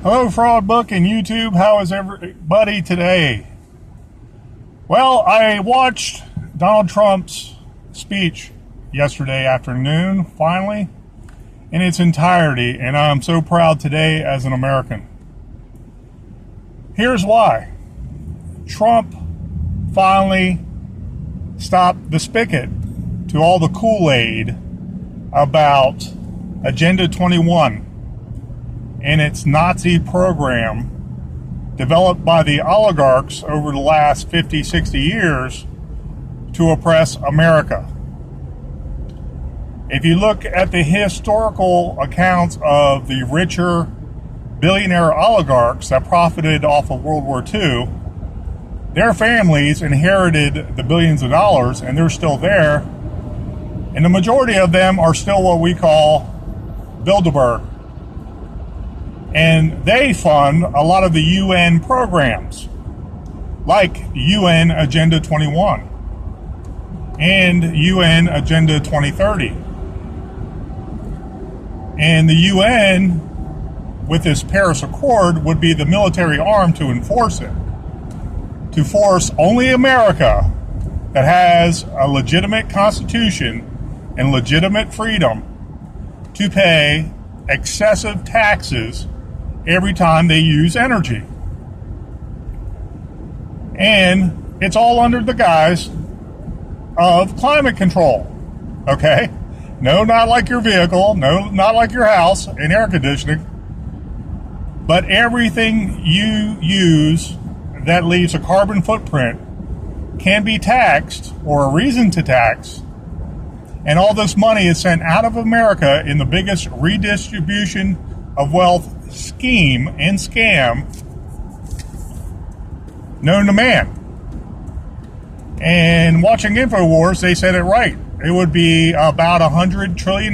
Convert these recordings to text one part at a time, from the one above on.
Hello, Fraud Book and YouTube. How is everybody today? Well, I watched Donald Trump's speech yesterday afternoon, finally, in its entirety, and I'm so proud today as an American. Here's why. Trump finally stopped the spigot to all the Kool-Aid about Agenda 21 and its Nazi program developed by the oligarchs over the last 50, 60 years to oppress America. If you look at the historical accounts of the richer billionaire oligarchs that profited off of World War II, their families inherited the billions of dollars, and they're still there. And the majority of them are still what we call Bilderberg. And they fund a lot of the UN programs, like UN Agenda 21 and UN Agenda 2030. And the UN, with this Paris Accord, would be the military arm to enforce it. To force only America, that has a legitimate constitution and legitimate freedom, to pay excessive taxes every time they use energy. And it's all under the guise of climate control. Okay? No, not like your vehicle. No, not like your house and air conditioning. But everything you use that leaves a carbon footprint can be taxed, or a reason to tax. And all this money is sent out of America in the biggest redistribution of wealth scheme and scam known to man. And watching InfoWars, they said it right. It would be about $100 trillion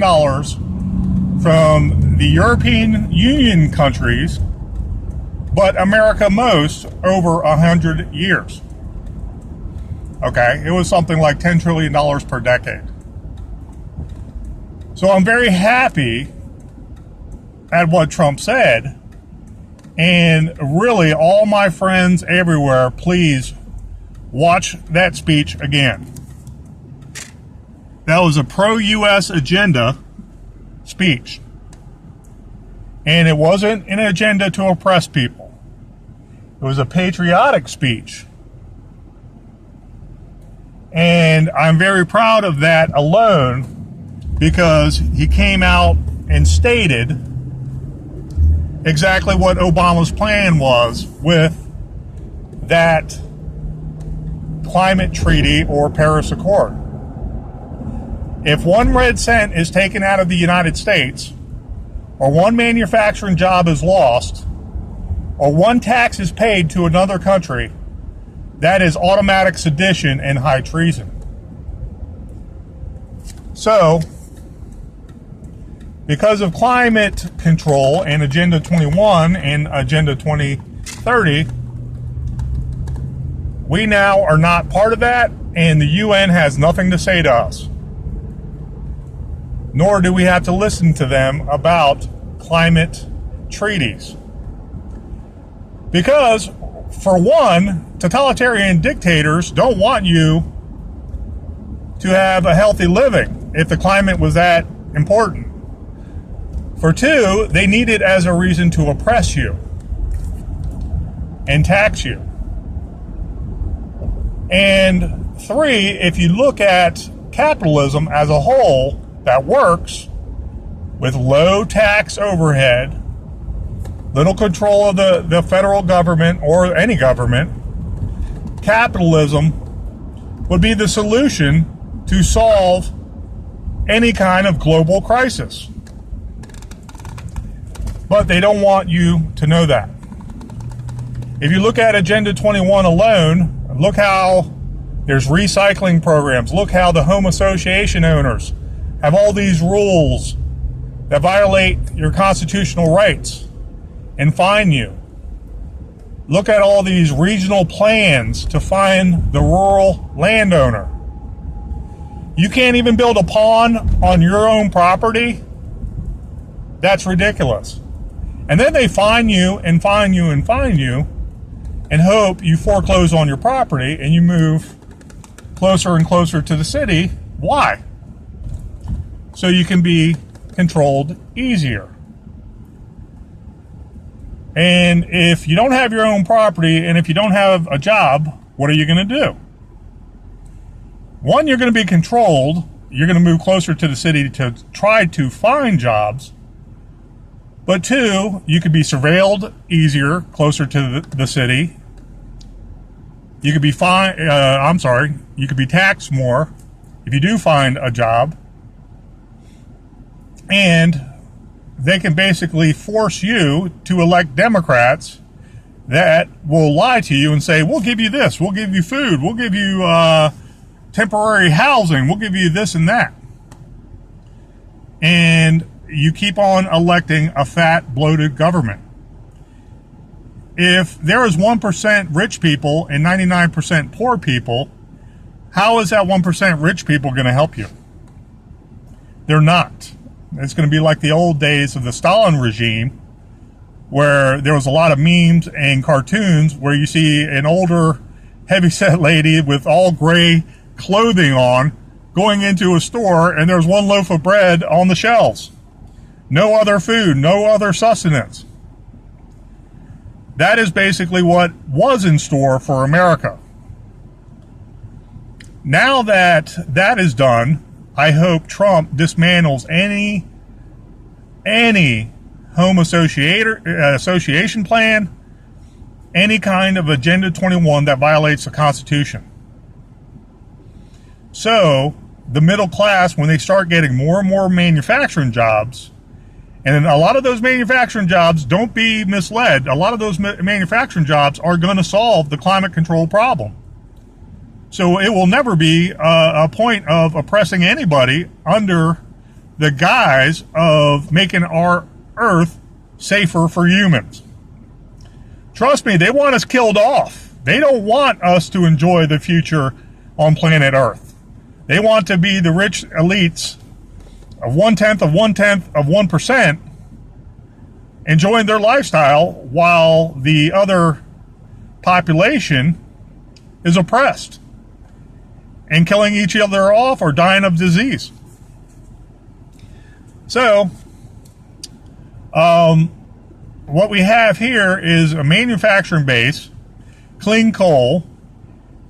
from the European Union countries, but America most, over 100 years. Okay, it was something like $10 trillion per decade. So I'm very happy at what Trump said, and really all my friends everywhere, please watch that speech again. That was a pro-US agenda speech, and it wasn't an agenda to oppress people. It was a patriotic speech, and I'm very proud of that alone, because he came out and stated exactly what Obama's plan was with that climate treaty or Paris Accord. If one red cent is taken out of the United States, or one manufacturing job is lost, or one tax is paid to another country, that is automatic sedition and high treason. So, because of climate control and Agenda 21 and Agenda 2030, we now are not part of that, and the UN has nothing to say to us. Nor do we have to listen to them about climate treaties. Because, for one, totalitarian dictators don't want you to have a healthy living if the climate was that important. For two, they need it as a reason to oppress you and tax you. And three, if you look at capitalism as a whole that works with low tax overhead, little control of the federal government or any government, capitalism would be the solution to solve any kind of global crisis. But they don't want you to know that. If you look at Agenda 21 alone, look how there's recycling programs. Look how the home association owners have all these rules that violate your constitutional rights and fine you. Look at all these regional plans to fine the rural landowner. You can't even build a pond on your own property? That's ridiculous. And then they fine you and fine you and fine you and hope you foreclose on your property and you move closer and closer to the city. Why? So you can be controlled easier. And if you don't have your own property and if you don't have a job, what are you going to do? One, you're going to be controlled. You're going to move closer to the city to try to find jobs. But two, you could be surveilled easier closer to the city. You could be you could be taxed more if you do find a job. And they can basically force you to elect Democrats that will lie to you and say, we'll give you this, we'll give you food, we'll give you temporary housing, we'll give you this and that. And you keep on electing a fat, bloated government. If there is 1% rich people and 99% poor people, how is that 1% rich people going to help you? They're not. It's going to be like the old days of the Stalin regime, where there was a lot of memes and cartoons where you see an older, heavyset lady with all gray clothing on going into a store, and there's one loaf of bread on the shelves. No other food, no other sustenance. That is basically what was in store for America. Now that that is done, I hope Trump dismantles any home association plan, any kind of Agenda 21 that violates the Constitution. So the middle class, when they start getting more and more manufacturing jobs, and a lot of those manufacturing jobs, don't be misled, a lot of those manufacturing jobs are going to solve the climate control problem. So it will never be a point of oppressing anybody under the guise of making our earth safer for humans. Trust me, they want us killed off. They don't want us to enjoy the future on planet Earth. They want to be the rich elites of 1/10 of 1/10 of 1% enjoying their lifestyle while the other population is oppressed and killing each other off or dying of disease. So, what we have here is a manufacturing base, clean coal,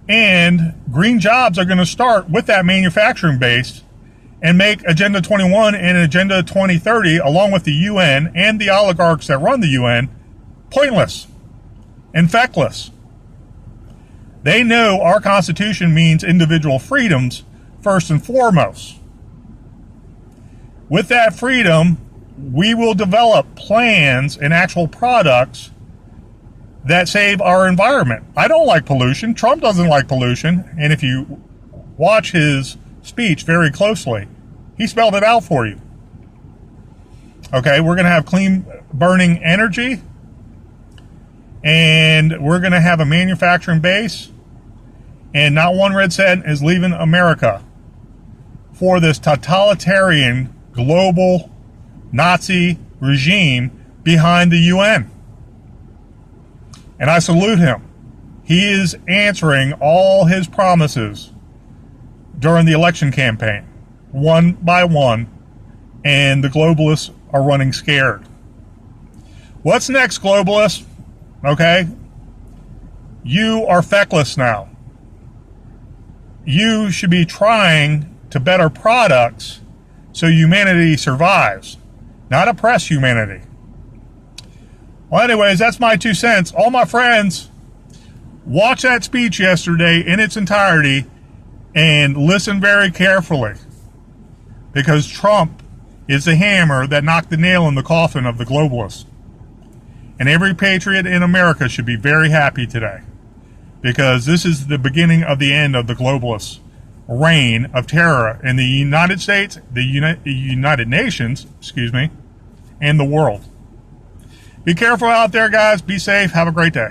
and green jobs are going to start with that manufacturing base and make Agenda 21 and Agenda 2030, along with the UN and the oligarchs that run the UN, pointless and feckless. They know our Constitution means individual freedoms first and foremost. With that freedom, we will develop plans and actual products that save our environment. I don't like pollution. Trump doesn't like pollution. And if you watch his speech very closely, he spelled it out for you. Okay, we're going to have clean burning energy, and we're going to have a manufacturing base, and not one red cent is leaving America for this totalitarian global Nazi regime behind the UN. And I salute him. He is answering all his promises during the election campaign, one by one, and the globalists are running scared. What's next, globalists? Okay? You are feckless now. You should be trying to better products so humanity survives, not oppress humanity. Well, anyways, that's my 2 cents. All my friends, watch that speech yesterday in its entirety and listen very carefully, because Trump is the hammer that knocked the nail in the coffin of the globalists. And every patriot in America should be very happy today, because this is the beginning of the end of the globalists' reign of terror in the United States, the United Nations, and the world. Be careful out there, guys. Be safe. Have a great day.